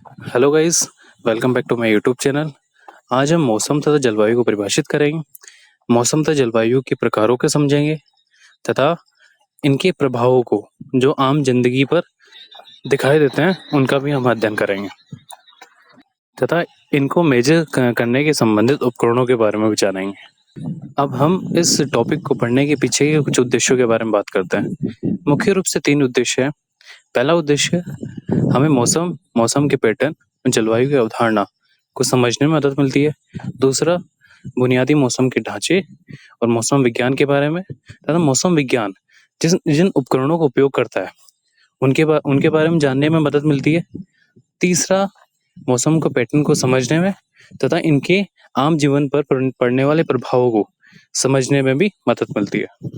Hello guys, welcome back to my YouTube channel. आज हम मौसम तथा जलवायु को परिभाषित करेंगे। मौसम तथा जलवायु के प्रकारों को समझेंगे तथा इनके प्रभावों को जो आम जिंदगी पर दिखाई देते हैं उनका भी हम अध्ययन करेंगे तथा इनको मेजर करने के संबंधित उपकरणों के बारे में भी जानेंगे। अब हम इस टॉपिक को पढ़ने के पीछे के कुछ उद्देश्यों के बारे में बात करते हैं। मुख्य रूप से 3 उद्देश्य हैं। पहला उद्देश्य हमें मौसम के पैटर्न, जलवायु की अवधारणा को समझने में मदद मिलती है। दूसरा, बुनियादी मौसम के ढांचे और मौसम विज्ञान के बारे में तथा मौसम विज्ञान जिन उपकरणों का उपयोग करता है उनके बारे में जानने में मदद मिलती है। तीसरा, मौसम के पैटर्न को समझने में तथा इनके आम जीवन पर पड़ने वाले प्रभावों को समझने में भी मदद मिलती है।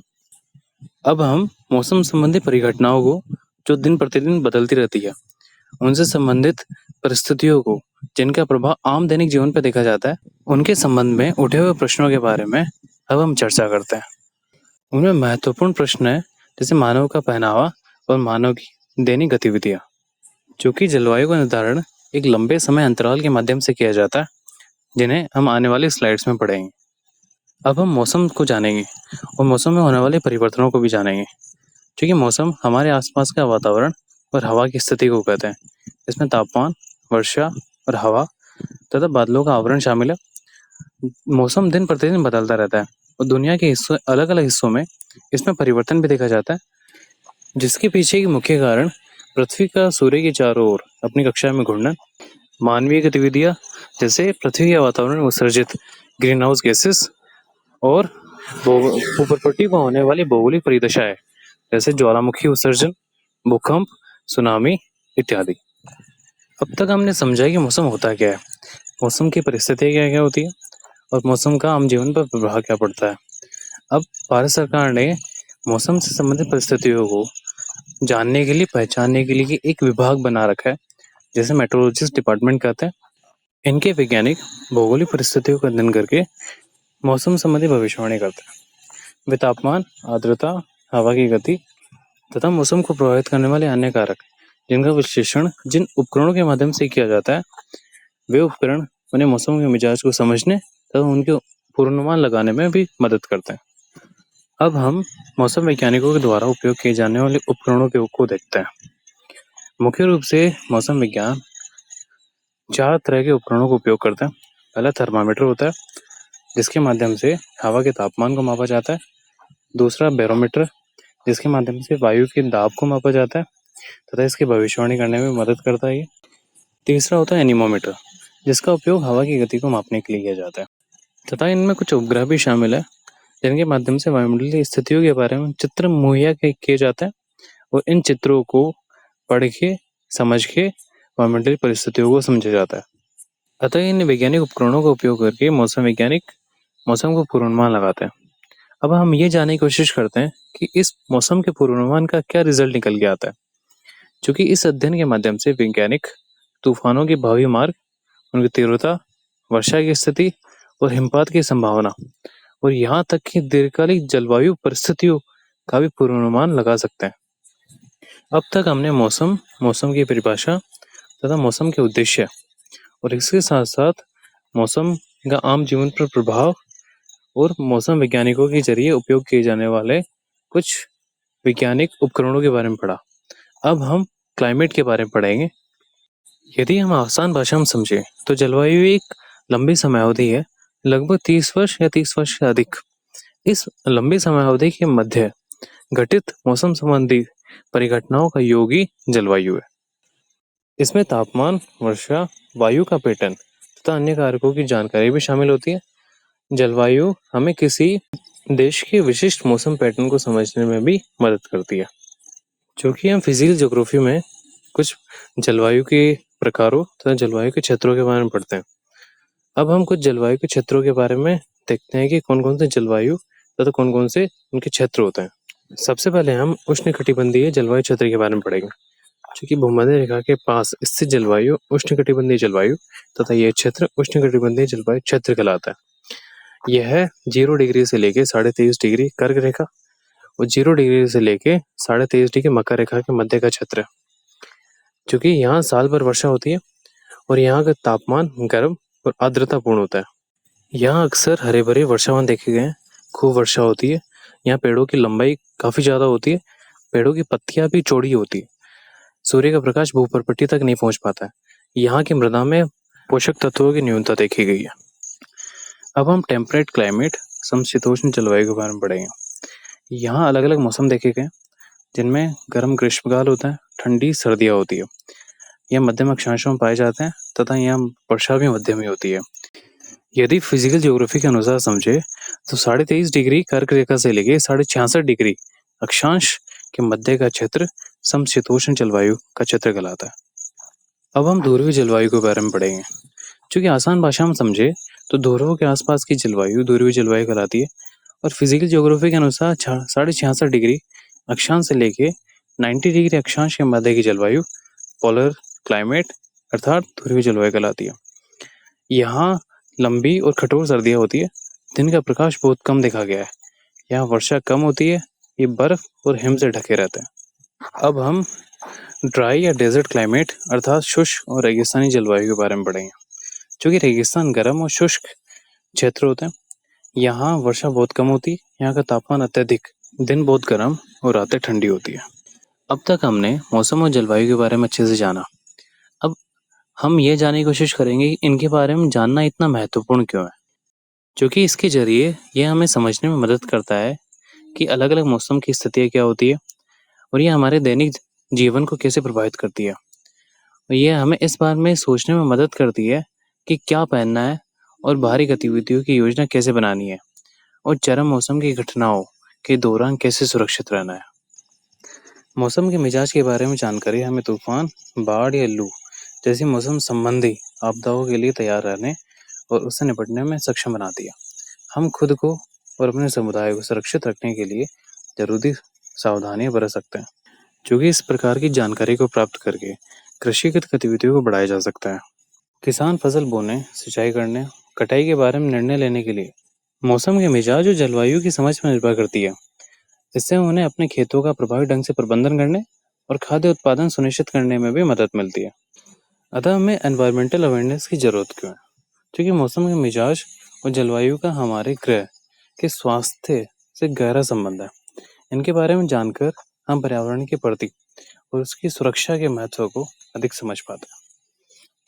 अब हम मौसम संबंधी परिघटनाओं को जो दिन प्रतिदिन बदलती रहती है उनसे संबंधित परिस्थितियों को जिनका प्रभाव आम दैनिक जीवन पर देखा जाता है उनके संबंध में उठे हुए प्रश्नों के बारे में अब हम चर्चा करते हैं। उनमें महत्वपूर्ण प्रश्न है जैसे मानव का पहनावा और मानव की दैनिक गतिविधियां, चूँकि जलवायु का निर्धारण एक लंबे समय अंतराल के माध्यम से किया जाता है जिन्हें हम आने वाली स्लाइड्स में पढ़ेंगे। अब हम मौसम को जानेंगे और मौसम में होने वाले परिवर्तनों को भी जानेंगे, क्योंकि मौसम हमारे आसपास का वातावरण और हवा की स्थिति को कहते हैं। इसमें तापमान, वर्षा और हवा तथा बादलों का आवरण शामिल है। मौसम दिन प्रतिदिन बदलता रहता है और दुनिया के हिस्सों अलग अलग हिस्सों में इसमें परिवर्तन भी देखा जाता है, जिसके पीछे की मुख्य कारण पृथ्वी का सूर्य के चारों ओर अपनी कक्षा में घूमना, मानवीय गतिविधियां जैसे पृथ्वी के वातावरण में उत्सर्जित ग्रीन हाउस गैसेस और ऊपरपट्टी पर होने वाली भौगोलिक परिदशाएं जैसे ज्वालामुखी उत्सर्जन, भूकंप, सुनामी इत्यादि। अब तक हमने समझा कि मौसम होता क्या है, मौसम की परिस्थितियाँ क्या क्या होती है और मौसम का आम जीवन पर प्रभाव क्या पड़ता है। अब भारत सरकार ने मौसम से संबंधित परिस्थितियों को जानने के लिए, पहचानने के लिए एक विभाग बना रखा है जिसे मेट्रोलॉजिस्ट डिपार्टमेंट कहते हैं। इनके वैज्ञानिक भौगोलिक परिस्थितियों का अध्ययन करके मौसम संबंधी भविष्यवाणी करते हैं। वे तापमान, आर्द्रता, हवा की गति तथा मौसम को प्रभावित करने वाले अन्य कारक जिनका विश्लेषण जिन उपकरणों के माध्यम से किया जाता है वे उपकरण उन्हें मौसम के मिजाज को समझने तथा उनके पूर्वानुमान लगाने में भी मदद करते हैं। अब हम मौसम वैज्ञानिकों के द्वारा उपयोग किए जाने वाले उपकरणों को देखते हैं। मुख्य रूप से मौसम विज्ञान 4 तरह के उपकरणों का उपयोग करते हैं। पहला थर्मामीटर होता है जिसके माध्यम से हवा के तापमान को मापा जाता है। दूसरा बैरोमीटर जिसके माध्यम से वायु के दाब को मापा जाता है तथा इसकी भविष्यवाणी करने में मदद करता है। तीसरा होता है एनीमोमीटर जिसका उपयोग हवा की गति को मापने के लिए किया जाता है तथा इनमें कुछ उपग्रह भी शामिल है जिनके माध्यम से वायुमंडलीय स्थितियों के बारे में चित्र मुहैया किए जाते हैं और इन चित्रों को पढ़ के, समझ के वायुमंडलीय परिस्थितियों को समझा जाता है। अतः इन वैज्ञानिक उपकरणों का उपयोग करके मौसम वैज्ञानिक मौसम को पूर्वानुमान लगाते हैं। अब हम ये जानने की कोशिश करते हैं कि इस मौसम के पूर्वानुमान का क्या रिजल्ट निकल के आता है, क्योंकि इस अध्ययन के माध्यम से वैज्ञानिक तूफानों के भावी मार्ग, उनकी तीव्रता, वर्षा की स्थिति और हिमपात की संभावना और यहाँ तक कि दीर्घकालिक जलवायु परिस्थितियों का भी पूर्वानुमान लगा सकते हैं। अब तक हमने मौसम की परिभाषा तथा मौसम के उद्देश्य और इसके साथ साथ मौसम का आम जीवन पर प्रभाव और मौसम वैज्ञानिकों के जरिए उपयोग किए जाने वाले कुछ वैज्ञानिक उपकरणों के बारे में पढ़ा। अब हम क्लाइमेट के बारे में पढ़ेंगे। यदि हम आसान भाषा में समझें तो जलवायु एक लंबी समयावधि है, लगभग 30 वर्ष या 30 वर्ष से अधिक। इस लंबी समयावधि के मध्य घटित मौसम संबंधी परिघटनाओं का योग ही जलवायु है। इसमें तापमान, वर्षा, वायु का पैटर्न तथा अन्य कारकों की जानकारी भी शामिल होती है। जलवायु हमें किसी देश के विशिष्ट मौसम पैटर्न को समझने में भी मदद करती है। क्योंकि हम फिजिकल ज्योग्राफी में कुछ जलवायु के प्रकारों तथा जलवायु के क्षेत्रों के बारे में पढ़ते हैं। अब हम कुछ जलवायु के क्षेत्रों के बारे में देखते हैं कि कौन कौन से जलवायु तथा कौन कौन से उनके क्षेत्र होते हैं। सबसे पहले हम उष्णकटिबंधीय जलवायु क्षेत्र के बारे में पढ़ेंगे, क्योंकि भूमध्य रेखा के पास स्थित जलवायु उष्णकटिबंधीय जलवायु तथा यह क्षेत्र उष्णकटिबंधीय जलवायु क्षेत्र कहलाता है। यह 0 डिग्री से लेके 23.5 डिग्री कर्क रेखा और 0 डिग्री से लेके 23.5 डिग्री मकर रेखा के मध्य का क्षेत्र है। क्योंकि यहाँ साल भर वर्षा होती है और यहाँ का तापमान गर्म और आर्द्रतापूर्ण होता है। यहाँ अक्सर हरे भरे वर्षावन देखे गए हैं, खूब वर्षा होती है। यहाँ पेड़ों की लंबाई काफ़ी ज़्यादा होती है, पेड़ों की पत्तियाँ भी चौड़ी होती है। सूर्य का प्रकाश भूपर्पट्टी तक नहीं पहुँच पाता है। यहाँ की मृदा में पोषक तत्वों की न्यूनता देखी गई है। अब हम टेम्परेट क्लाइमेट समशीतोष्ण जलवायु के बारे में पढ़ेंगे। यहाँ अलग अलग मौसम देखे गए, जिनमें गर्म ग्रीष्मकाल होता है, ठंडी सर्दियाँ होती है। यह मध्यम अक्षांशों में पाए जाते हैं तथा यहाँ वर्षा भी मध्यम ही होती है। यदि फिजिकल ज्योग्राफी के अनुसार समझे तो 23.5 डिग्री कर्क रेखा से लेके 66.5 डिग्री अक्षांश के मध्य का क्षेत्र समशीतोष्ण जलवायु का क्षेत्र कहलाता है। अब हम ध्रुवीय जलवायु के बारे में पढ़ेंगे। चूँकि आसान भाषा में समझे तो ध्रुवों के आसपास की जलवायु ध्रुवीय जलवायु कहलाती है और फिजिकल ज्योग्राफी के अनुसार 66.5 डिग्री अक्षांश से लेके 90 डिग्री अक्षांश के मध्य की जलवायु पोलर क्लाइमेट अर्थात ध्रुवीय जलवायु कहलाती है। यहाँ लंबी और कठोर सर्दियाँ होती है, दिन का प्रकाश बहुत कम देखा गया है। यहाँ वर्षा कम होती है, ये बर्फ और हिम से ढके रहते हैं। अब हम ड्राई या डेजर्ट क्लाइमेट अर्थात शुष्क और रेगिस्तानी जलवायु के बारे में पढ़ेंगे। क्योंकि रेगिस्तान गर्म और शुष्क क्षेत्र होते हैं, यहाँ वर्षा बहुत कम होती है, यहाँ का तापमान अत्यधिक, दिन बहुत गर्म और रातें ठंडी होती है। अब तक हमने मौसम और जलवायु के बारे में अच्छे से जाना। अब हम ये जानने की कोशिश करेंगे कि इनके बारे में जानना इतना महत्वपूर्ण क्यों है, क्योंकि इसके जरिए ये हमें समझने में मदद करता है कि अलग अलग मौसम की स्थितियाँ क्या होती है और ये हमारे दैनिक जीवन को कैसे प्रभावित करती है। और ये हमें इस बारे में सोचने में मदद करती है कि क्या पहनना है और बाहरी गतिविधियों की योजना कैसे बनानी है और चरम मौसम की घटनाओं के दौरान कैसे सुरक्षित रहना है। मौसम के मिजाज के बारे में जानकारी हमें तूफान, बाढ़ या लू जैसी मौसम संबंधी आपदाओं के लिए तैयार रहने और उससे निपटने में सक्षम बनाती है। हम खुद को और अपने समुदाय को सुरक्षित रखने के लिए जरूरी सावधानियां बरत सकते हैं, क्योंकि इस प्रकार की जानकारी को प्राप्त करके कृषिगत गतिविधियों को बढ़ाया जा सकता है। किसान फसल बोने, सिंचाई करने, कटाई के बारे में निर्णय लेने के लिए मौसम के मिजाज और जलवायु की समझ पर निर्भर करती है। इससे उन्हें अपने खेतों का प्रभावी ढंग से प्रबंधन करने और खाद्य उत्पादन सुनिश्चित करने में भी मदद मिलती है। अतः हमें एनवायरमेंटल अवेयरनेस की जरूरत क्यों है? क्योंकि मौसम के मिजाज और जलवायु का हमारे ग्रह के स्वास्थ्य से गहरा संबंध है। इनके बारे में जानकर हम पर्यावरण के प्रति और उसकी सुरक्षा के महत्व को अधिक समझ पाते हैं।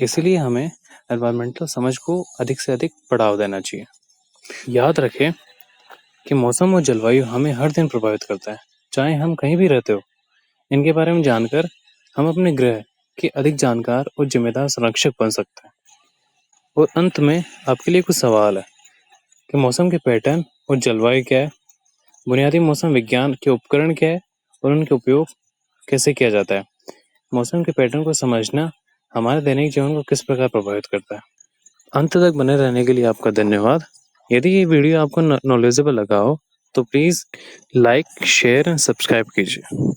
इसलिए हमें एनवायरमेंटल समझ को अधिक से अधिक बढ़ावा देना चाहिए। याद रखें कि मौसम और जलवायु हमें हर दिन प्रभावित करता है, चाहे हम कहीं भी रहते हो। इनके बारे में जानकर हम अपने ग्रह के अधिक जानकार और जिम्मेदार संरक्षक बन सकते हैं। और अंत में आपके लिए कुछ सवाल है कि मौसम के पैटर्न और जलवायु क्या है, बुनियादी मौसम विज्ञान के उपकरण क्या है और उनके उपयोग कैसे किया जाता है। मौसम के पैटर्न को समझना हमारे दैनिक जीवन को किस प्रकार प्रभावित करता है। अंत तक बने रहने के लिए आपका धन्यवाद। यदि ये वीडियो आपको नॉलेजेबल लगा हो तो please like, share and subscribe कीजिए।